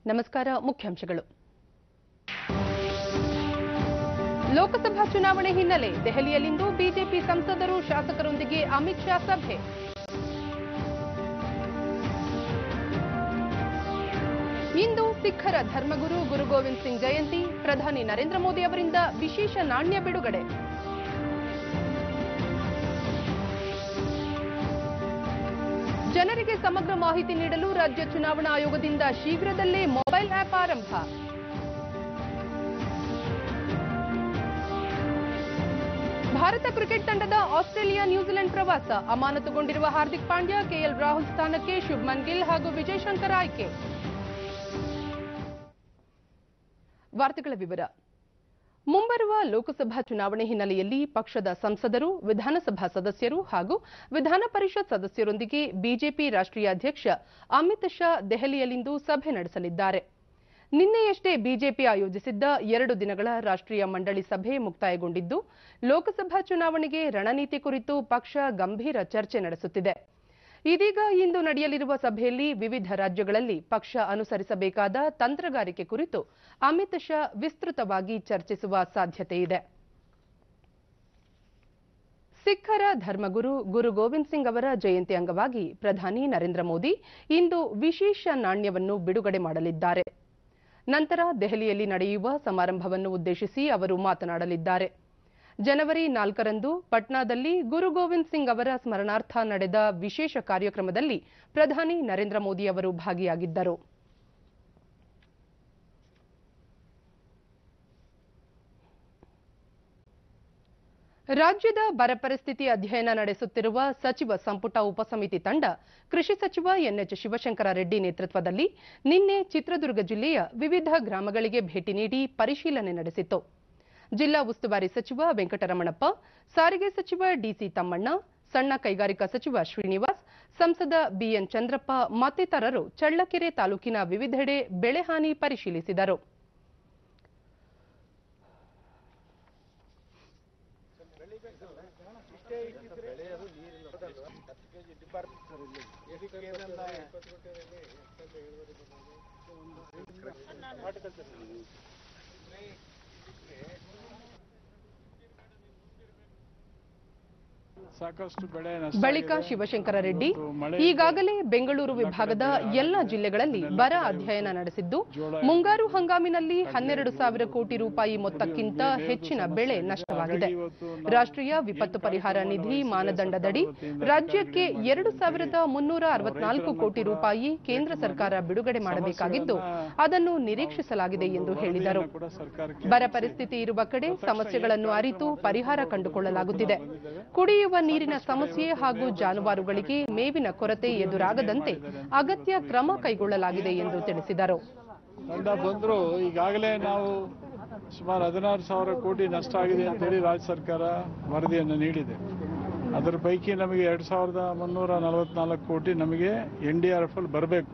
ನಮಸ್ಕಾರ. ಮುಖ್ಯಾಂಶಗಳು. ಲೋಕಸಭಾ ಚುನಾವಣೆ ಹಿನ್ನೆಲೆ ದೆಹಲಿಯಲ್ಲಿಂದು ಬಿಜೆಪಿ ಸಂಸದರು ಶಾಸಕರೊಂದಿಗೆ ಅಮಿತ್ ಶಾ ಸಭೆ. ಇಂದು ಸಿಖ್ಖರ ಧರ್ಮಗುರು ಗುರು ಗೋವಿಂದ್ ಸಿಂಗ್ ಜಯಂತಿ. ಪ್ರಧಾನಿ ನರೇಂದ್ರ ಮೋದಿ ಅವರಿಂದ ವಿಶೇಷ ನಾಣ್ಯ ಬಿಡುಗಡೆ. ಜನರಿಗೆ ಸಮಗ್ರ ಮಾಹಿತಿ ನೀಡಲು ರಾಜ್ಯ ಚುನಾವಣಾ ಆಯೋಗದಿಂದ ಶೀಘ್ರದಲ್ಲೇ ಮೊಬೈಲ್ ಆಪ್ ಆರಂಭ. ಭಾರತ ಕ್ರಿಕೆಟ್ ತಂಡದ ಆಸ್ಟ್ರೇಲಿಯಾ ನ್ಯೂಜಿಲೆಂಡ್ ಪ್ರವಾಸ. ಅಮಾನತುಗೊಂಡಿರುವ ಹಾರ್ದಿಕ್ ಪಾಂಡ್ಯ, ಕೆಎಲ್ ರಾಹುಲ್ ಸ್ಥಾನಕ್ಕೆ ಶುಭ್ಮನ್ ಗಿಲ್ ಹಾಗೂ ವಿಜಯ್ ಶಂಕರ್ ಆಯ್ಕೆ. ವಾರ್ತೆಗಳ ವಿವರ. ಮುಂಬರುವ ಲೋಕಸಭಾ ಚುನಾವಣೆ ಹಿನ್ನೆಲೆಯಲ್ಲಿ ಪಕ್ಷದ ಸಂಸದರು, ವಿಧಾನಸಭಾ ಸದಸ್ಯರು ಹಾಗೂ ವಿಧಾನ ಪರಿಷತ್ ಸದಸ್ಯರೊಂದಿಗೆ ಬಿಜೆಪಿ ರಾಷ್ಟ್ರೀಯ ಅಧ್ಯಕ್ಷ ಅಮಿತ್ ಶಾ ದೆಹಲಿಯಲ್ಲಿಂದು ಸಭೆ ನಡೆಸಲಿದ್ದಾರೆ. ನಿನ್ನೆಯಷ್ಟೇ ಬಿಜೆಪಿ ಆಯೋಜಿಸಿದ್ದ 2 ದಿನಗಳ ರಾಷ್ಟ್ರೀಯ ಮಂಡಳಿ ಸಭೆ ಮುಕ್ತಾಯಗೊಂಡಿದ್ದು, ಲೋಕಸಭಾ ಚುನಾವಣೆಗೆ ರಣನೀತಿ ಕುರಿತು ಪಕ್ಷ ಗಂಭೀರ ಚರ್ಚೆ ನಡೆಸುತ್ತಿದೆ. ಇದೀಗ ಇಂದು ನಡೆಯಲಿರುವ ಸಭೆಯಲ್ಲಿ ವಿವಿಧ ರಾಜ್ಯಗಳಲ್ಲಿ ಪಕ್ಷ ಅನುಸರಿಸಬೇಕಾದ ತಂತ್ರಗಾರಿಕೆ ಕುರಿತು ಅಮಿತ್ ಶಾ ವಿಸ್ತೃತವಾಗಿ ಚರ್ಚಿಸುವ ಸಾಧ್ಯತೆಯಿದೆ. ಸಿಖ್ಖರ ಧರ್ಮಗುರು ಗುರು ಗೋವಿಂದ್ ಸಿಂಗ್ ಅವರ ಜಯಂತಿ ಅಂಗವಾಗಿ ಪ್ರಧಾನಿ ನರೇಂದ್ರ ಮೋದಿ ಇಂದು ವಿಶೇಷ ನಾಣ್ಯವನ್ನು ಬಿಡುಗಡೆ ಮಾಡಲಿದ್ದಾರೆ. ನಂತರ ದೆಹಲಿಯಲ್ಲಿ ನಡೆಯುವ ಸಮಾರಂಭವನ್ನು ಉದ್ದೇಶಿಸಿ ಅವರು ಮಾತನಾಡಲಿದ್ದಾರೆ. ಜನವರಿ 4ರಂದು ಪಟ್ನಾದಲ್ಲಿ ಗುರು ಗೋವಿಂದ್ ಸಿಂಗ್ ಅವರ ಸ್ಮರಣಾರ್ಥ ನಡೆದ ವಿಶೇಷ ಕಾರ್ಯಕ್ರಮದಲ್ಲಿ ಪ್ರಧಾನಿ ನರೇಂದ್ರ ಮೋದಿ ಅವರು ಭಾಗಿಯಾಗಿದ್ದರು. ರಾಜ್ಯದ ಬರ ಪರಿಸ್ಥಿತಿ ಅಧ್ಯಯನ ನಡೆಸುತ್ತಿರುವ ಸಚಿವ ಸಂಪುಟ ಉಪಸಮಿತಿ ತಂಡ ಕೃಷಿ ಸಚಿವ ಎನ್ಎಚ್ ಶಿವಶಂಕರ ರೆಡ್ಡಿ ನೇತೃತ್ವದಲ್ಲಿ ನಿನ್ನೆ ಚಿತ್ರದುರ್ಗ ಜಿಲ್ಲೆಯ ವಿವಿಧ ಗ್ರಾಮಗಳಿಗೆ ಭೇಟಿ ನೀಡಿ ಪರಿಶೀಲನೆ ನಡೆಸಿತು. ಜಿಲ್ಲಾ ಉಸ್ತುವಾರಿ ಸಚಿವ ವೆಂಕಟರಮಣಪ್ಪ, ಸಾರಿಗೆ ಸಚಿವ ಡಿಸಿ ತಮ್ಮಣ್ಣ, ಸಣ್ಣ ಕೈಗಾರಿಕಾ ಸಚಿವ ಶ್ರೀನಿವಾಸ್, ಸಂಸದ ಬಿಎನ್ ಚಂದ್ರಪ್ಪ ಮತ್ತಿತರರು ಚಳ್ಳಕೆರೆ ತಾಲೂಕಿನ ವಿವಿಧೆಡೆ ಬೆಳೆ ಹಾನಿ ಪರಿಶೀಲಿಸಿದರು. ಬಳಿಕ ಶಿವಶಂಕರ ರೆಡ್ಡಿ ಈಗಾಗಲೇ ಬೆಂಗಳೂರು ವಿಭಾಗದ ಎಲ್ಲ ಜಿಲ್ಲೆಗಳಲ್ಲಿ ಬರ ಅಧ್ಯಯನ ನಡೆಸಿದ್ದು, ಮುಂಗಾರು ಹಂಗಾಮಿನಲ್ಲಿ 12,000 ಕೋಟಿ ರೂಪಾಯಿ ಮೊತ್ತಕ್ಕಿಂತ ಹೆಚ್ಚಿನ ಬೆಳೆ ನಷ್ಟವಾಗಿದೆ. ರಾಷ್ಟ್ರೀಯ ವಿಪತ್ತು ಪರಿಹಾರ ನಿಧಿ ಮಾನದಂಡದಡಿ ರಾಜ್ಯಕ್ಕೆ 2,364 ಕೋಟಿ ರೂಪಾಯಿ ಕೇಂದ್ರ ಸರ್ಕಾರ ಬಿಡುಗಡೆ ಮಾಡಬೇಕಾಗಿದ್ದು, ಅದನ್ನು ನಿರೀಕ್ಷಿಸಲಾಗಿದೆ ಎಂದು ಹೇಳಿದರು. ಬರ ಪರಿಸ್ಥಿತಿ ಇರುವ ಕಡೆ ಸಮಸ್ಯೆಗಳನ್ನು ಅರಿತು ಪರಿಹಾರ ಕಂಡುಕೊಳ್ಳಲಾಗುತ್ತಿದೆ. ಕುಡಿಯುವ ನೀರಿನ ಸಮಸ್ಯೆ ಹಾಗೂ ಜಾನುವಾರುಗಳಿಗೆ ಮೇವಿನ ಕೊರತೆ ಎದುರಾಗದಂತೆ ಅಗತ್ಯ ಕ್ರಮ ಕೈಗೊಳ್ಳಲಾಗಿದೆ ಎಂದು ತಿಳಿಸಿದರು. ತಂಡ ಬಂದ್ರು ಈಗಾಗಲೇ ನಾವು ಸುಮಾರು 16,000 ಕೋಟಿ ನಷ್ಟ ಆಗಿದೆ ಅಂತೇಳಿ ರಾಜ್ಯ ಸರ್ಕಾರ ವರದಿಯನ್ನು ನೀಡಿದೆ. ಅದರ ಪೈಕಿ ನಮಗೆ 2,344 ಕೋಟಿ ನಮಗೆ NDRF ಅಲ್ಲಿ ಬರಬೇಕು.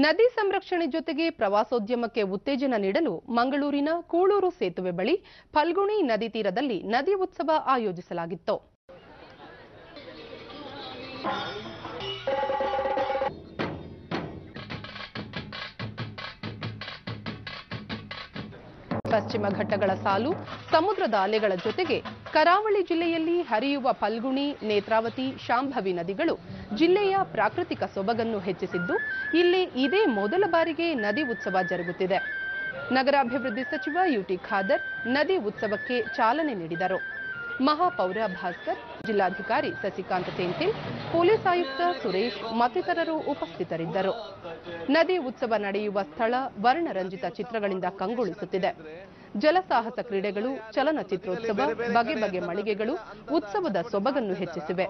ನದಿ ಸಂರಕ್ಷಣೆ ಜೊತೆಗೆ ಪ್ರವಾಸೋದ್ಯಮಕ್ಕೆ ಉತ್ತೇಜನ ನೀಡಲು ಮಂಗಳೂರಿನ ಕೂಳೂರು ಸೇತುವೆ ಬಳಿ ಫಲ್ಗುಣಿ ನದಿ ತೀರದಲ್ಲಿ ನದಿ ಉತ್ಸವ ಆಯೋಜಿಸಲಾಗಿತ್ತು. ಪಶ್ಚಿಮ ಘಟ್ಟಗಳ ಸಾಲು, ಸಮುದ್ರದ ಅಲೆಗಳ ಜೊತೆಗೆ ಕರಾವಳಿ ಜಿಲ್ಲೆಯಲ್ಲಿ ಹರಿಯುವ ಫಲ್ಗುಣಿ, ನೇತ್ರಾವತಿ, ಶಾಂಭವಿ ನದಿಗಳು ಜಿಲ್ಲೆಯ ಪ್ರಾಕೃತಿಕ ಸೊಬಗನ್ನು ಹೆಚ್ಚಿಸಿದ್ದು, ಇಲ್ಲಿ ಇದೇ ಮೊದಲ ಬಾರಿಗೆ ನದಿ ಉತ್ಸವ ಜರುಗುತ್ತಿದೆ. ನಗರಾಭಿವೃದ್ಧಿ ಸಚಿವ ಯುಟಿ ಖಾದರ್ ನದಿ ಉತ್ಸವಕ್ಕೆ ಚಾಲನೆ ನೀಡಿದರು. ಮಹಾಪೌರ ಭಾಸ್ಕರ್, ಜಿಲ್ಲಾಧಿಕಾರಿ ಸಸಿಕಾಂತ್ ಸೆಂಥಿಲ್, ಪೊಲೀಸ್ ಆಯುಕ್ತ ಸುರೇಶ್ ಮತ್ತಿತರರು ಉಪಸ್ಥಿತರಿದ್ದರು. ನದಿ ಉತ್ಸವ ನಡೆಯುವ ಸ್ಥಳ ವರ್ಣರಂಜಿತ ಚಿತ್ರಗಳಿಂದ ಕಂಗೊಳಿಸುತ್ತಿದೆ. ಜಲಸಾಹಸ ಕ್ರೀಡೆಗಳು, ಚಲನಚಿತ್ರೋತ್ಸವ, ಬಗೆ ಬಗೆ ಮಳಿಗೆಗಳು ಉತ್ಸವದ ಸೊಬಗನ್ನು ಹೆಚ್ಚಿಸಿವೆ.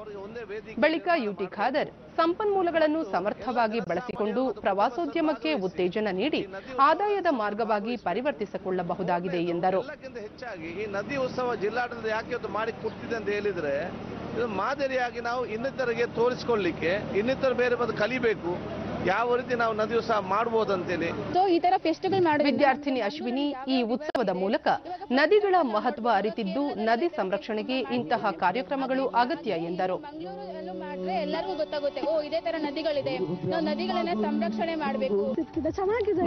ಬಳಿಕ ಯುಟಿ ಖಾದರ್ ಸಂಪನ್ಮೂಲಗಳನ್ನು ಸಮರ್ಥವಾಗಿ ಬಳಸಿಕೊಂಡು ಪ್ರವಾಸೋದ್ಯಮಕ್ಕೆ ಉತ್ತೇಜನ ನೀಡಿ ಆದಾಯದ ಮಾರ್ಗವಾಗಿ ಪರಿವರ್ತಿಸಿಕೊಳ್ಳಬಹುದಾಗಿದೆ ಎಂದರು. ನದಿ ಉತ್ಸವ ಜಿಲ್ಲಾಡಳಿತ ಯಾಕೆ ಮಾಡಿ ಕೊಡ್ತಿದೆ ಅಂತ ಹೇಳಿದ್ರೆ, ಇದು ಮಾದರಿಯಾಗಿ ನಾವು ಇನ್ನಿತರಿಗೆ ತೋರಿಸಿಕೊಳ್ಳಲಿಕ್ಕೆ, ಇನ್ನಿತರ ಬೇರೆ ಬಂದು ಕಲಿಬೇಕು. ಯಾವ ರೀತಿ ನಾವು ನದಿ ಉತ್ಸವ ಮಾಡಬಹುದಂತೇಳಿ. ಈ ತರ ಫೆಸ್ಟಿವಲ್ ಮಾಡಿ ವಿದ್ಯಾರ್ಥಿನಿ ಅಶ್ವಿನಿ ಈ ಉತ್ಸವದ ಮೂಲಕ ನದಿಗಳ ಮಹತ್ವ ಅರಿತಿದ್ದು ನದಿ ಸಂರಕ್ಷಣೆಗೆ ಇಂತಹ ಕಾರ್ಯಕ್ರಮಗಳು ಅಗತ್ಯ ಎಂದರು. ಮಾಡಿದ್ರೆ ಎಲ್ಲರಿಗೂ ಗೊತ್ತಾಗುತ್ತೆ, ಓ ಇದೇ ತರ ನದಿಗಳಿದೆ, ನಾವು ನದಿಗಳನ್ನ ಸಂರಕ್ಷಣೆ ಮಾಡಬೇಕು.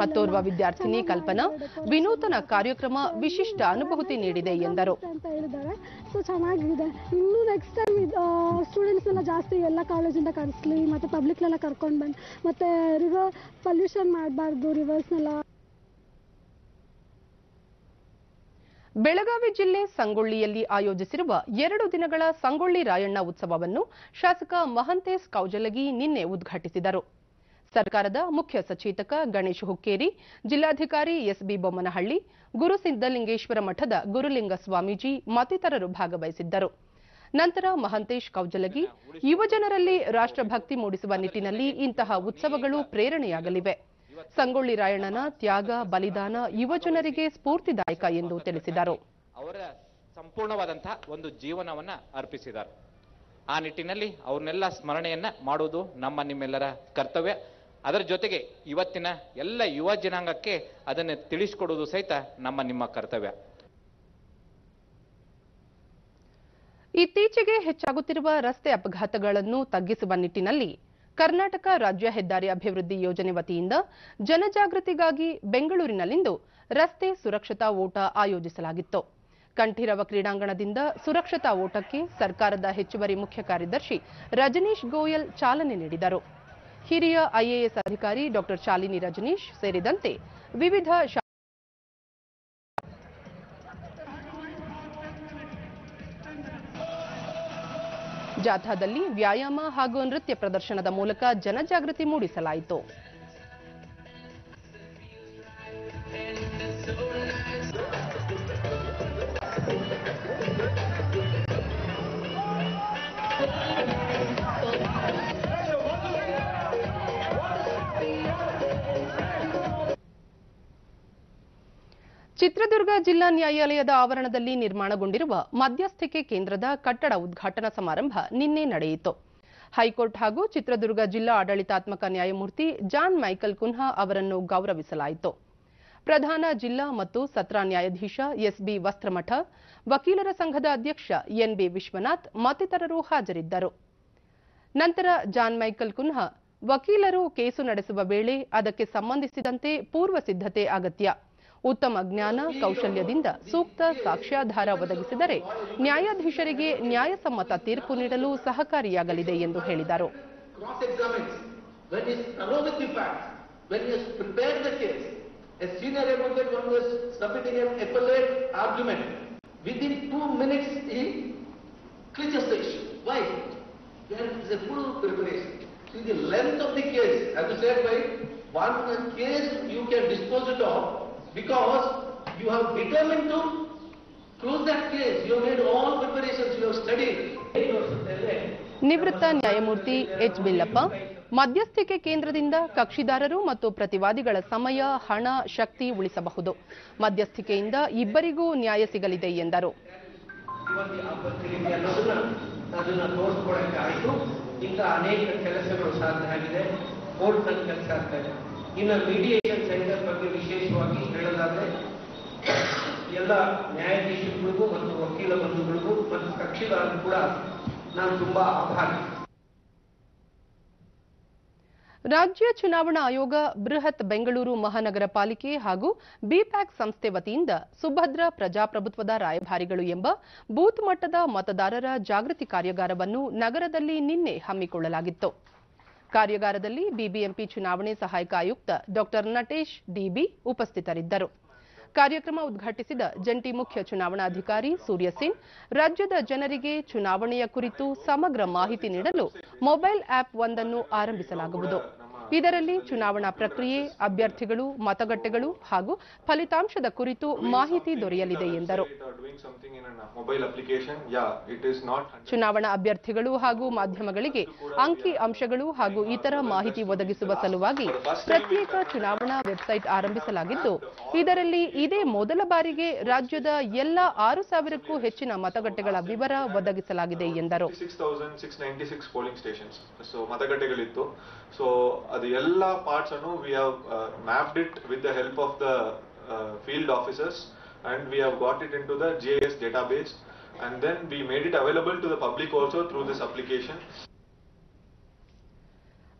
ಮತ್ತೋರ್ವ ವಿದ್ಯಾರ್ಥಿನಿ ಕಲ್ಪನಾ ವಿನೂತನ ಕಾರ್ಯಕ್ರಮ ವಿಶಿಷ್ಟ ಅನುಭೂತಿ ನೀಡಿದೆ ಎಂದರು. ಚೆನ್ನಾಗಿದೆ. ಇನ್ನು ನೆಕ್ಸ್ಟ್ ಟೈಮ್ ಸ್ಟೂಡೆಂಟ್ಸ್ ಎಲ್ಲ ಜಾಸ್ತಿ ಎಲ್ಲ ಕಾಲೇಜಿಂದ ಕರೆಸ್ಲಿ, ಮತ್ತೆ ಪಬ್ಲಿಕ್ನೆಲ್ಲ ಕರ್ಕೊಂಡು ಬಂದು, ಮತ್ತೆ ರಿವರ್ ಪೊಲ್ಯೂಷನ್ ಮಾಡಬಾರ್ದು ರಿವರ್ಸ್ನೆಲ್ಲ. ಬೆಳಗಾವಿ ಜಿಲ್ಲೆ ಸಂಗೊಳ್ಳಿಯಲ್ಲಿ ಆಯೋಜಿಸಿರುವ 2 ದಿನಗಳ ಸಂಗೊಳ್ಳಿ ರಾಯಣ್ಣ ಉತ್ಸವವನ್ನು ಶಾಸಕ ಮಹಂತೇಶ್ ಕೌಜಲಗಿ ನಿನ್ನೆ ಉದ್ಘಾಟಿಸಿದರು. ಸರ್ಕಾರದ ಮುಖ್ಯ ಸಚೇತಕ ಗಣೇಶ್ ಹುಕ್ಕೇರಿ, ಜಿಲ್ಲಾಧಿಕಾರಿ ಎಸ್ಬಿ ಬೊಮ್ಮನಹಳ್ಳಿ, ಗುರುಸಿದ್ದಲಿಂಗೇಶ್ವರ ಮಠದ ಗುರುಲಿಂಗ ಸ್ವಾಮೀಜಿ ಮತ್ತಿತರರು ಭಾಗವಹಿಸಿದ್ದರು. ನಂತರ ಮಹಂತೇಶ್ ಕೌಜಲಗಿ ಯುವಜನರಲ್ಲಿ ರಾಷ್ಟ್ರಭಕ್ತಿ ಮೂಡಿಸುವ ನಿಟ್ಟಿನಲ್ಲಿ ಇಂತಹ ಉತ್ಸವಗಳು ಪ್ರೇರಣೆಯಾಗಲಿವೆ. ಸಂಗೊಳ್ಳಿ ರಾಯಣ್ಣನ ತ್ಯಾಗ ಬಲಿದಾನ ಯುವಜನರಿಗೆ ಸ್ಫೂರ್ತಿದಾಯಕ ಎಂದು ತಿಳಿಸಿದರು. ಅವರ ಸಂಪೂರ್ಣವಾದಂತಹ ಒಂದು ಜೀವನವನ್ನ ಅರ್ಪಿಸಿದ್ದಾರೆ. ಆ ನಿಟ್ಟಿನಲ್ಲಿ ಅವ್ರನ್ನೆಲ್ಲ ಸ್ಮರಣೆಯನ್ನ ಮಾಡುವುದು ನಮ್ಮ ನಿಮ್ಮೆಲ್ಲರ ಕರ್ತವ್ಯ. ಅದರ ಜೊತೆಗೆ ಇವತ್ತಿನ ಎಲ್ಲ ಯುವ ಜನಾಂಗಕ್ಕೆ ಅದನ್ನು ತಿಳಿಸಿಕೊಡುವುದು ಸಹಿತ ನಮ್ಮ ನಿಮ್ಮ ಕರ್ತವ್ಯ. ಇತ್ತೀಚೆಗೆ ಹೆಚ್ಚಾಗುತ್ತಿರುವ ರಸ್ತೆ ಅಪಘಾತಗಳನ್ನು ತಗ್ಗಿಸುವ ನಿಟ್ಟಿನಲ್ಲಿ ಕರ್ನಾಟಕ ರಾಜ್ಯ ಹೆದ್ದಾರಿ ಅಭಿವೃದ್ಧಿ ಯೋಜನೆ ವತಿಯಿಂದ ಜನಜಾಗೃತಿಗಾಗಿ ಬೆಂಗಳೂರಿನಲ್ಲಿಂದು ರಸ್ತೆ ಸುರಕ್ಷತಾ ಓಟ ಆಯೋಜಿಸಲಾಗಿತ್ತು. ಕಂಠೀರವ ಕ್ರೀಡಾಂಗಣದಿಂದ ಸುರಕ್ಷತಾ ಓಟಕ್ಕೆ ಸರ್ಕಾರದ ಹೆಚ್ಚುವರಿ ಮುಖ್ಯ ಕಾರ್ಯದರ್ಶಿ ರಜನೀಶ್ ಗೋಯಲ್ ಚಾಲನೆ ನೀಡಿದರು. ಹಿರಿಯ ಐಎಎಸ್ ಅಧಿಕಾರಿ ಡಾ ಶಾಲಿನಿ ರಜನೀಶ್ ಸೇರಿದಂತೆ ವಿವಿಧ ಜಾಥಾದಲ್ಲಿ ವ್ಯಾಯಾಮ ಹಾಗೂ ನೃತ್ಯ ಪ್ರದರ್ಶನದ ಮೂಲಕ ಜನಜಾಗೃತಿ ಮೂಡಿಸಲಾಯಿತು. ಚಿತ್ರದುರ್ಗ ಜಿಲ್ಲಾ ನ್ಯಾಯಾಲಯದ ಆವರಣದಲ್ಲಿ ನಿರ್ಮಾಣಗೊಂಡಿರುವ ಮಧ್ಯಸ್ಥಿಕೆ ಕೇಂದ್ರದ ಕಟ್ಟಡ ಉದ್ಘಾಟನಾ ಸಮಾರಂಭ ನಿನ್ನೆ ನಡೆಯಿತು. ಹೈಕೋರ್ಟ್ ಹಾಗೂ ಚಿತ್ರದುರ್ಗ ಜಿಲ್ಲಾ ಆಡಳಿತಾತ್ಮಕ ನ್ಯಾಯಮೂರ್ತಿ ಜಾನ್ ಮೈಕಲ್ ಕುನ್ಹಾ ಅವರನ್ನು ಗೌರವಿಸಲಾಯಿತು. ಪ್ರಧಾನ ಜಿಲ್ಲಾ ಮತ್ತು ಸತ್ರ ನ್ಯಾಯಾಧೀಶ ಎಸ್ಬಿ ವಸ್ತ್ರಮಠ, ವಕೀಲರ ಸಂಘದ ಅಧ್ಯಕ್ಷ ಎನ್ಬಿ ವಿಶ್ವನಾಥ್ ಮತ್ತಿತರರು ಹಾಜರಿದ್ದರು. ನಂತರ ಜಾನ್ ಮೈಕಲ್ ಕುನ್ಹಾ, ವಕೀಲರು ಕೇಸು ನಡೆಸುವ ವೇಳೆ ಅದಕ್ಕೆ ಸಂಬಂಧಿಸಿದಂತೆ ಪೂರ್ವ ಸಿದ್ಧತೆ ಅಗತ್ಯ. ಉತ್ತಮ ಜ್ಞಾನ ಕೌಶಲ್ಯದಿಂದ ಸೂಕ್ತ ಸಾಕ್ಷ್ಯಾಧಾರ ಒದಗಿಸಿದರೆ ನ್ಯಾಯಾಧೀಶರಿಗೆ ನ್ಯಾಯಸಮ್ಮತ ತೀರ್ಪು ನೀಡಲು ಸಹಕಾರಿಯಾಗಲಿದೆ ಎಂದು ಹೇಳಿದರು. Because you have determined to close that case, you have made all preparations, you have studied. ನಿವೃತ್ತ ನ್ಯಾಯಮೂರ್ತಿ ಎಚ್ ಬಿಲ್ಲಪ್ಪ, ಮಧ್ಯಸ್ಥಿಕೆ ಕೇಂದ್ರದಿಂದ ಕಕ್ಷಿದಾರರು ಮತ್ತು ಪ್ರತಿವಾದಿಗಳ ಸಮಯ, ಹಣ, ಶಕ್ತಿ ಉಳಿಸಬಹುದು. ಮಧ್ಯಸ್ಥಿಕೆಯಿಂದ ಇಬ್ಬರಿಗೂ ನ್ಯಾಯ ಸಿಗಲಿದೆ ಎಂದರು. ಅದನ್ನ ತೋರಿಸ್ಕೊಡಕ್ಕಾಯಿತು. ಇಂಥ ಅನೇಕ ಕೆಲಸಗಳು ಸಾಧ್ಯ ಆಗಿದೆ. ಕೋರ್ಟ್ನಲ್ಲಿ ಕೆಲಸ ಆಗ್ತಾ ಇದೆ. ಇನ್ನು ಮೀಡಿಯೇಷನ್ ಸೆಂಟರ್ ಬಗ್ಗೆ ವಿಶೇಷವಾಗಿ ಹೇಳೋದಾದ್ರೆ ಎಲ್ಲ ನ್ಯಾಯಾಧೀಶರಿಗೂ ಮತ್ತು ವಕೀಲ ಬಂಧುಗಳಿಗೂ ಮತ್ತು ಕಕ್ಷಿದಾರರು ಕೂಡ ನಾನು ತುಂಬಾ ಆಭಾರಿ. ರಾಜ್ಯ ಚುನಾವಣಾ ಆಯೋಗ ಬೃಹತ್ ಬೆಂಗಳೂರು ಮಹಾನಗರ ಪಾಲಿಕೆ ಹಾಗೂ ಬಿಪ್ಯಾಕ್ ಸಂಸ್ಥೆ ವತಿಯಿಂದ ಸುಭದ್ರ ಪ್ರಜಾಪ್ರಭುತ್ವದ ರಾಯಭಾರಿಗಳು ಎಂಬ ಬೂತ್ ಮಟ್ಟದ ಮತದಾರರ ಜಾಗೃತಿ ಕಾರ್ಯಾಗಾರವನ್ನು ನಗರದಲ್ಲಿ ನಿನ್ನೆ ಹಮ್ಮಿಕೊಳ್ಳಲಾಗಿತ್ತು. ಕಾರ್ಯಾಗಾರದಲ್ಲಿ ಬಿಬಿಎಂಪಿ ಚುನಾವಣೆ ಸಹಾಯಕ ಆಯುಕ್ತ ಡಾ ನಟೇಶ್ ಡಿಬಿ ಉಪಸ್ಥಿತರಿದ್ದರು. ಕಾರ್ಯಕ್ರಮ ಉದ್ಘಾಟಿಸಿದ ಜಂಟಿ ಮುಖ್ಯ ಚುನಾವಣಾಧಿಕಾರಿ ಸೂರ್ಯಸೇನ್, ರಾಜ್ಯದ ಜನರಿಗೆ ಚುನಾವಣೆಯ ಕುರಿತು ಸಮಗ್ರ ಮಾಹಿತಿ ನೀಡಲು ಮೊಬೈಲ್ ಆಪ್ ಒಂದನ್ನು ಆರಂಭಿಸಲಾಗುವುದು. ಇದರಲ್ಲಿ ಚುನಾವಣಾ ಪ್ರಕ್ರಿಯೆ, ಅಭ್ಯರ್ಥಿಗಳು, ಮತಗಟ್ಟೆಗಳು ಹಾಗೂ ಫಲಿತಾಂಶದ ಕುರಿತು ಮಾಹಿತಿ ದೊರೆಯಲಿದೆ ಎಂದರು. ಚುನಾವಣಾ ಅಭ್ಯರ್ಥಿಗಳು ಹಾಗೂ ಮಾಧ್ಯಮಗಳಿಗೆ ಅಂಕಿ ಅಂಶಗಳು ಹಾಗೂ ಇತರ ಮಾಹಿತಿ ಒದಗಿಸುವ ಸಲುವಾಗಿ ಪ್ರತ್ಯೇಕ ಚುನಾವಣಾ ವೆಬ್ಸೈಟ್ ಆರಂಭಿಸಲಾಗಿದ್ದು, ಇದರಲ್ಲಿ ಇದೇ ಮೊದಲ ಬಾರಿಗೆ ರಾಜ್ಯದ ಎಲ್ಲ 6,000ಕ್ಕೂ ಹೆಚ್ಚಿನ ಮತಗಟ್ಟೆಗಳ ವಿವರ ಒದಗಿಸಲಾಗಿದೆ ಎಂದರು. ಮತಗಟ್ಟೆಗಳಿತ್ತು. ಸೊ ಅದು ಎಲ್ಲ parts ಅನ್ನು we have mapped it with the help of the field officers, and we have got it into the GIS database, and then we made it available to the public also through this application.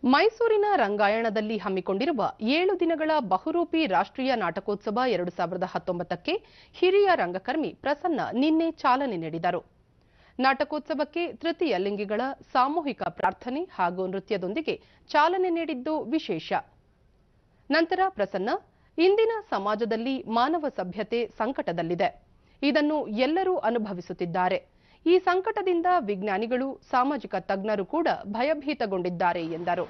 ಮೈಸೂರಿನ ರಂಗಾಯಣದಲ್ಲಿ ಹಮ್ಮಿಕೊಂಡಿರುವ 7 ದಿನಗಳ ಬಹುರೂಪಿ ರಾಷ್ಟ್ರೀಯ ನಾಟಕೋತ್ಸವ 2019ಕ್ಕೆ ಹಿರಿಯ ರಂಗಕರ್ಮಿ ಪ್ರಸನ್ನ ನಿನ್ನೆ ಚಾಲನೆ ನೀಡಿದರು. ನಾಟಕೋತ್ಸವಕ್ಕೆ ತೃತೀಯ ಲಿಂಗಿಗಳ ಸಾಮೂಹಿಕ ಪ್ರಾರ್ಥನೆ ಹಾಗೂ ನೃತ್ಯದೊಂದಿಗೆ ಚಾಲನೆ ನೀಡಿದ್ದು ವಿಶೇಷ. ನಂತರ ಪ್ರಸನ್ನ, ಇಂದಿನ ಸಮಾಜದಲ್ಲಿ ಮಾನವ ಸಭ್ಯತೆ ಸಂಕಟದಲ್ಲಿದೆ. ಇದನ್ನು ಎಲ್ಲರೂ ಅನುಭವಿಸುತ್ತಿದ್ದಾರೆ. ಈ ಸಂಕಟದಿಂದ ವಿಜ್ಞಾನಿಗಳು, ಸಾಮಾಜಿಕ ತಜ್ಞರು ಕೂಡ ಭಯಭೀತಗೊಂಡಿದ್ದಾರೆ ಎಂದರು.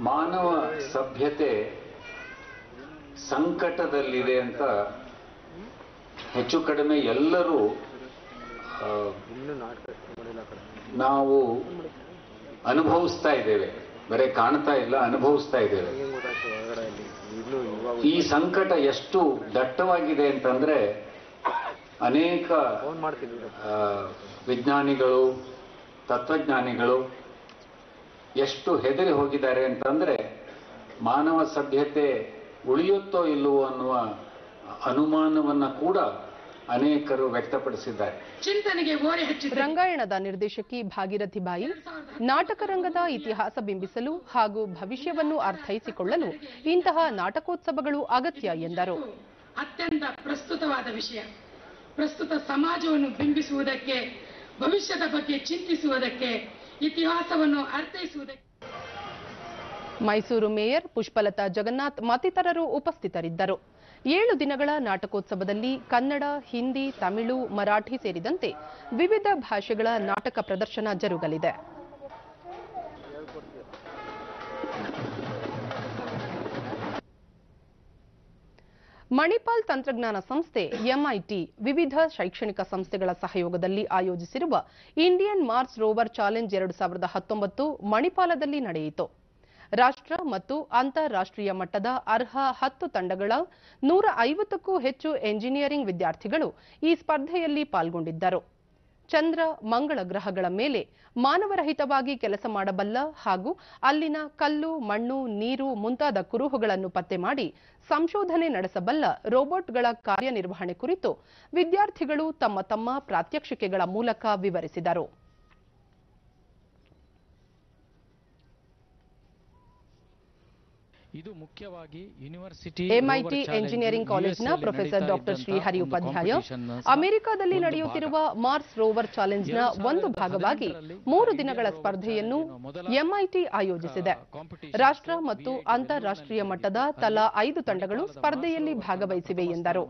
ಮಾನವ ಸಭ್ಯತೆ ಸಂಕಟದಲ್ಲಿದೆ ಅಂತ ಹೆಚ್ಚು ಕಡಿಮೆ ಎಲ್ಲರೂ ನಾವು ಅನುಭವಿಸ್ತಾ ಇದ್ದೇವೆ. ಬರೀ ಕಾಣ್ತಾ ಇಲ್ಲ, ಅನುಭವಿಸ್ತಾ ಇದ್ದೇವೆ. ಈ ಸಂಕಟ ಎಷ್ಟು ದಟ್ಟವಾಗಿದೆ ಅಂತಂದ್ರೆ ಅನೇಕ ವಿಜ್ಞಾನಿಗಳು, ತತ್ವಜ್ಞಾನಿಗಳು ಎಷ್ಟು ಹೆದರಿ ಹೋಗಿದ್ದಾರೆ ಅಂತಂದ್ರೆ ಮಾನವ ಸಭ್ಯತೆ ಉಳಿಯುತ್ತೋ ಇಲ್ಲವೋ ಅನ್ನುವ ಅನುಮಾನವನ್ನ ಕೂಡ ಅನೇಕರು ವ್ಯಕ್ತಪಡಿಸಿದ್ದಾರೆ. ರಂಗಾಯಣದ ನಿರ್ದೇಶಕಿ ಭಾಗೀರಥಿ ಬಾಯಿ, ನಾಟಕ ರಂಗದ ಇತಿಹಾಸ ಬಿಂಬಿಸಲು ಹಾಗೂ ಭವಿಷ್ಯವನ್ನು ಅರ್ಥೈಸಿಕೊಳ್ಳಲು ಇಂತಹ ನಾಟಕೋತ್ಸವಗಳು ಅಗತ್ಯ ಎಂದರು. ಅತ್ಯಂತ ಪ್ರಸ್ತುತವಾದ ವಿಷಯ. ಪ್ರಸ್ತುತ ಸಮಾಜವನ್ನು ಬಿಂಬಿಸುವುದಕ್ಕೆ, ಭವಿಷ್ಯದ ಬಗ್ಗೆ ಚಿಂತಿಸುವುದಕ್ಕೆ, ಇತಿಹಾಸವನ್ನು ಅರ್ಥೈಸುವುದಕ್ಕೆ. ಮೈಸೂರು ಮೇಯರ್ ಪುಷ್ಪಲತಾ ಜಗನ್ನಾಥ್ ಮತ್ತಿತರರು ಉಪಸ್ಥಿತರಿದ್ದರು. 7 ದಿನಗಳ ನಾಟಕೋತ್ಸವದಲ್ಲಿ ಕನ್ನಡ, ಹಿಂದಿ, ತಮಿಳು, ಮರಾಠಿ ಸೇರಿದಂತೆ ವಿವಿಧ ಭಾಷೆಗಳ ನಾಟಕ ಪ್ರದರ್ಶನ ಜರುಗಲಿದೆ. ಮಣಿಪಾಲ್ ತಂತ್ರಜ್ಞಾನ ಸಂಸ್ಥೆ ಎಂಐಟಿ ವಿವಿಧ ಶೈಕ್ಷಣಿಕ ಸಂಸ್ಥೆಗಳ ಸಹಯೋಗದಲ್ಲಿ ಆಯೋಜಿಸಿರುವ ಇಂಡಿಯನ್ ಮಾರ್ಸ್ ರೋವರ್ ಚಾಲೆಂಜ್ 2019 ಮಣಿಪಾಲದಲ್ಲಿ ನಡೆಯಿತು. ರಾಷ್ಟ್ರ ಮತ್ತು ಅಂತಾರಾಷ್ಟ್ರೀಯ ಮಟ್ಟದ ಅರ್ಹ 10 ತಂಡಗಳ 150ಕ್ಕೂ ಹೆಚ್ಚು ಎಂಜಿನಿಯರಿಂಗ್ ವಿದ್ಯಾರ್ಥಿಗಳು ಈ ಸ್ಪರ್ಧೆಯಲ್ಲಿ ಪಾಲ್ಗೊಂಡಿದ್ದರು. ಚಂದ್ರ, ಮಂಗಳ ಗ್ರಹಗಳ ಮೇಲೆ ಮಾನವರಹಿತವಾಗಿ ಕೆಲಸ ಮಾಡಬಲ್ಲ ಹಾಗೂ ಅಲ್ಲಿನ ಕಲ್ಲು, ಮಣ್ಣು, ನೀರು ಮುಂತಾದ ಕುರುಹುಗಳನ್ನು ಪತ್ತೆ ಮಾಡಿ ಸಂಶೋಧನೆ ನಡೆಸಬಲ್ಲ ರೋಬೋಟ್ಗಳ ಕಾರ್ಯನಿರ್ವಹಣೆ ಕುರಿತು ವಿದ್ಯಾರ್ಥಿಗಳು ತಮ್ಮ ತಮ್ಮ ಪ್ರಾತ್ಯಕ್ಷಿಕೆಗಳ ಮೂಲಕ ವಿವರಿಸಿದರು. ಇದು ಮುಖ್ಯವಾಗಿ ಯೂನಿವರ್ಸಿಟಿ ಎಂಐಟಿ ಎಂಜಿನಿಯರಿಂಗ್ ಕಾಲೇಜಿನ ಪ್ರೊಫೆಸರ್ ಡಾಕ್ಟರ್ ಶ್ರೀಹರಿ ಉಪಾಧ್ಯಾಯ, ಅಮೆರಿಕದಲ್ಲಿ ನಡೆಯುತ್ತಿರುವ ಮಾರ್ಸ್ ರೋವರ್ ಚಾಲೆಂಜ್ನ ಒಂದು ಭಾಗವಾಗಿ 3 ದಿನಗಳ ಸ್ಪರ್ಧೆಯನ್ನು ಎಂಐಟಿ ಆಯೋಜಿಸಿದೆ. ರಾಷ್ಟ್ರ ಮತ್ತು ಅಂತಾರಾಷ್ಟ್ರೀಯ ಮಟ್ಟದ ತಲಾ 5 ತಂಡಗಳು ಸ್ಪರ್ಧೆಯಲ್ಲಿ ಭಾಗವಹಿಸಿವೆ ಎಂದರು.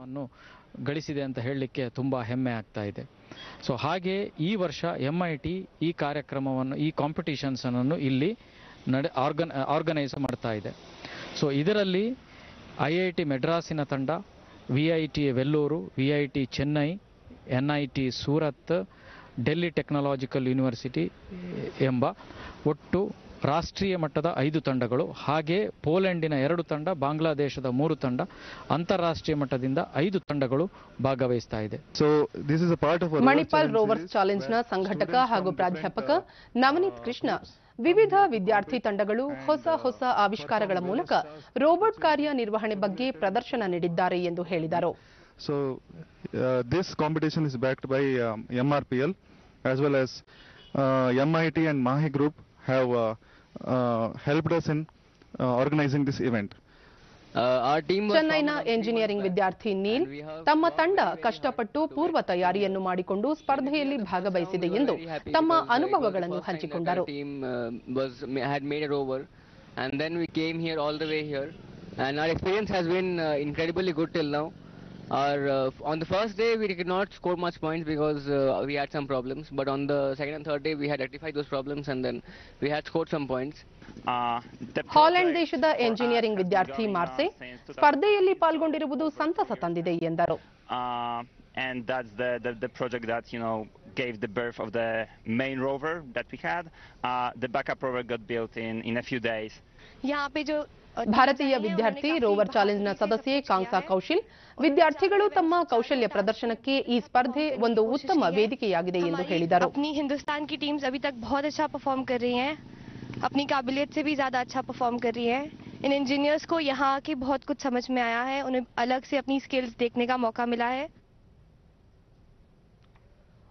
ಗಳಿಸಿದೆ ಅಂತ ಹೇಳಲಿಕ್ಕೆ ತುಂಬಾ ಹೆಮ್ಮೆ ಆಗ್ತಾ ಇದೆ. ಸೊ ಹಾಗೆ ಈ ವರ್ಷ ಎಂಐಟಿ ಈ ಕಾರ್ಯಕ್ರಮವನ್ನು, ಈ ಕಾಂಪಿಟಿಷನ್ಸ್ ಅನ್ನು ಇಲ್ಲಿ ಆರ್ಗನೈಸ್ ಮಾಡ್ತಾ ಇದೆ. ಸೊ ಇದರಲ್ಲಿ ಐಐಟಿ ಮೆಡ್ರಾಸಿನ ತಂಡ, VIT Vellore, VIT Chennai, NIT Surat, Delhi technological university ಎಂಬ ಒಟ್ಟು ರಾಷ್ಟ್ರೀಯ ಮಟ್ಟದ 5 ತಂಡಗಳು, ಹಾಗೆ ಪೋಲೆಂಡಿನ 2 ತಂಡ, ಬಾಂಗ್ಲಾದೇಶದ 3 ತಂಡ, ಅಂತಾರಾಷ್ಟ್ರೀಯ ಮಟ್ಟದಿಂದ 5 ತಂಡಗಳು ಭಾಗವಹಿಸ್ತಾ ಇದೆ. ಮಣಿಪಾಲ್ ರೋವರ್ಸ್ ಚಾಲೆಂಜ್ನ ಸಂಘಟಕ ಹಾಗೂ ಪ್ರಾಧ್ಯಾಪಕ ನವನೀತ್ ಕೃಷ್ಣ, ವಿವಿಧ ವಿದ್ಯಾರ್ಥಿ ತಂಡಗಳು ಹೊಸ ಆವಿಷ್ಕಾರಗಳ ಮೂಲಕ ರೋಬೋಟ್ ಕಾರ್ಯ ನಿರ್ವಹಣೆ ಬಗ್ಗೆ ಪ್ರದರ್ಶನ ನೀಡಿದ್ದಾರೆ ಎಂದು ಹೇಳಿದರು. So this competition is backed by MRPL as well as MIT and Mahi Group have helped us in organizing this event. ಚೆನ್ನೈನ ಎಂಜಿನಿಯರಿಂಗ್ ವಿದ್ಯಾರ್ಥಿ ನೀಲ್ ತಮ್ಮ ತಂಡ ಕಷ್ಟಪಟ್ಟು ಪೂರ್ವ ತಯಾರಿಯನ್ನು ಮಾಡಿಕೊಂಡು ಸ್ಪರ್ಧೆಯಲ್ಲಿ ಭಾಗವಹಿಸಿದೆ ಎಂದು ತಮ್ಮ ಅನುಭವಗಳನ್ನು ಹಂಚಿಕೊಂಡರು. On the first day, we did not score much points because we had some problems. But on the second and third day, we had rectified those problems and then we had scored some points. Holland ದೇಶದ engineering ವಿದ್ಯಾರ್ಥಿ ಮಾರ್ಸೆ ಸ್ಪರ್ಧೆಯಲ್ಲಿ ಪಾಲ್ಗೊಂಡಿರುವುದು ಸಂತಸ ತಂದಿದೆ ಎಂದರು. And that's the project that gave the birth of the main rover that we had. The backup rover got built in a few days. ಭಾರತೀಯ ವಿದ್ಯಾರ್ಥಿ rover ಚಾಲೆಂಜ್ನ ಸದಸ್ಯೆ ಕಾಂಗ್ಸಾ ಕೌಶಿಲ್ ವಿದ್ಯಾರ್ಥಿಗಳು ತಮ್ಮ ಕೌಶಲ್ಯ ಪ್ರದರ್ಶನಕ್ಕೆ ಈ ಸ್ಪರ್ಧೆ ಒಂದು ಉತ್ತಮ ವೇದಿಕೆಯಾಗಿದೆ ಎಂದು ಹೇಳಿದರು. अपनी हिंदुस्तान की टीम्स अभी तक बहुत अच्छा परफॉर्म कर रही हैं, अपनी काबिलियत से भी ज्यादा अच्छा परफॉर्म कर रही हैं. इन इंजीनियर्स को यहाँ आके बहुत कुछ समझ में आया है, उन्हें अलग से अपनी स्किल्स देखने का मौका मिला है.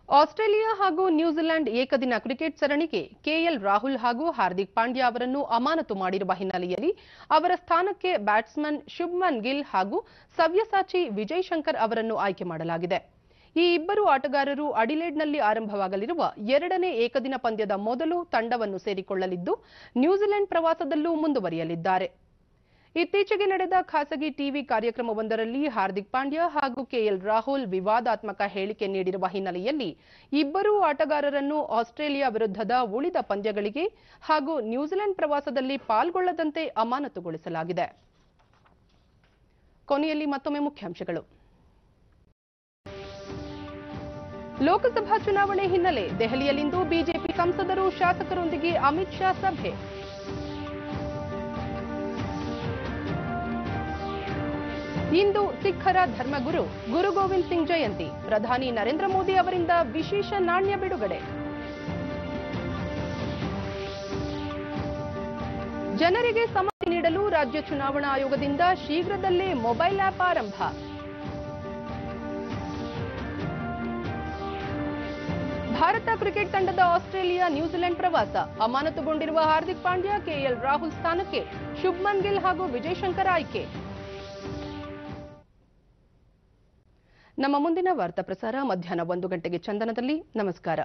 ಆಸ್ಟ್ರೇಲಿಯಾ ಹಾಗೂ ನ್ಯೂಜಿಲೆಂಡ್ ಏಕದಿನ ಕ್ರಿಕೆಟ್ ಸರಣಿಗೆ ಕೆಎಲ್ ರಾಹುಲ್ ಹಾಗೂ ಹಾರ್ದಿಕ್ ಪಾಂಡ್ಯ ಅವರನ್ನು ಅಮಾನತು ಮಾಡಿರುವ ಹಿನ್ನೆಲೆಯಲ್ಲಿ ಅವರ ಸ್ಥಾನಕ್ಕೆ ಬ್ಯಾಟ್ಸ್ಮನ್ ಶುಭ್ಮನ್ ಗಿಲ್ ಹಾಗೂ ಸವ್ಯಸಾಚಿ ವಿಜಯ್ ಶಂಕರ್ ಅವರನ್ನು ಆಯ್ಕೆ ಮಾಡಲಾಗಿದೆ. ಈ ಇಬ್ಬರು ಆಟಗಾರರು ಅಡಿಲೇಡ್ನಲ್ಲಿ ಆರಂಭವಾಗಲಿರುವ ಎರಡನೇ ಏಕದಿನ ಪಂದ್ಯದ ಮೊದಲು ತಂಡವನ್ನು ಸೇರಿಕೊಳ್ಳಲಿದ್ದು ನ್ಯೂಜಿಲೆಂಡ್ ಪ್ರವಾಸದಲ್ಲೂ ಮುಂದುವರಿಯಲಿದ್ದಾರೆ. ಇತ್ತೀಚೆಗೆ ನಡೆದ ಖಾಸಗಿ ಟಿವಿ ಕಾರ್ಯಕ್ರಮವೊಂದರಲ್ಲಿ ಹಾರ್ದಿಕ್ ಪಾಂಡ್ಯ ಹಾಗೂ ಕೆಎಲ್ ರಾಹುಲ್ ವಿವಾದಾತ್ಮಕ ಹೇಳಿಕೆ ನೀಡಿರುವ ಹಿನ್ನೆಲೆಯಲ್ಲಿ ಇಬ್ಬರೂ ಆಟಗಾರರನ್ನು ಆಸ್ಟ್ರೇಲಿಯಾ ವಿರುದ್ಧದ ಉಳಿದ ಪಂದ್ಯಗಳಿಗೆ ಹಾಗೂ ನ್ಯೂಜಿಲೆಂಡ್ ಪ್ರವಾಸದಲ್ಲಿ ಪಾಲ್ಗೊಳ್ಳದಂತೆ ಅಮಾನತುಗೊಳಿಸಲಾಗಿದೆ. ಕೊನೆಯಲ್ಲಿ ಮತ್ತೊಮ್ಮೆ ಮುಖ್ಯಾಂಶಗಳು. ಲೋಕಸಭಾ ಚುನಾವಣೆ ಹಿನ್ನೆಲೆ ದೆಹಲಿಯಲ್ಲಿಂದು ಬಿಜೆಪಿ ಸಂಸದರು ಶಾಸಕರೊಂದಿಗೆ ಅಮಿತ್ ಶಾ ಸಭೆ. ಇಂದು ಸಿಖ್ಖರ ಧರ್ಮಗುರು ಗುರು ಗೋವಿಂದ್ ಸಿಂಗ್ ಜಯಂತಿ. ಪ್ರಧಾನಿ ನರೇಂದ್ರ ಮೋದಿ ಅವರಿಂದ ವಿಶೇಷ ನಾಣ್ಯ ಬಿಡುಗಡೆ. ಜನರಿಗೆ ಸಮಯ ನೀಡಲು ರಾಜ್ಯ ಚುನಾವಣಾ ಆಯೋಗದಿಂದ ಶೀಘ್ರದಲ್ಲೇ ಮೊಬೈಲ್ ಆಪ್ ಆರಂಭ. ಭಾರತ ಕ್ರಿಕೆಟ್ ತಂಡದ ಆಸ್ಟ್ರೇಲಿಯಾ ನ್ಯೂಜಿಲೆಂಡ್ ಪ್ರವಾಸ. ಅಮಾನತುಗೊಂಡಿರುವ ಹಾರ್ದಿಕ್ ಪಾಂಡ್ಯ ಕೆಎಲ್ ರಾಹುಲ್ ಸ್ಥಾನಕ್ಕೆ ಶುಭ್ಮನ್ ಗಿಲ್ ಹಾಗೂ ವಿಜಯ್ ಶಂಕರ್ ಆಯ್ಕೆ. ನಮ್ಮ ಮುಂದಿನ ವಾರ್ತಾ ಪ್ರಸಾರ ಮಧ್ಯಾಹ್ನ 1 ಗಂಟೆಗೆ ಚಂದನದಲ್ಲಿ. ನಮಸ್ಕಾರ.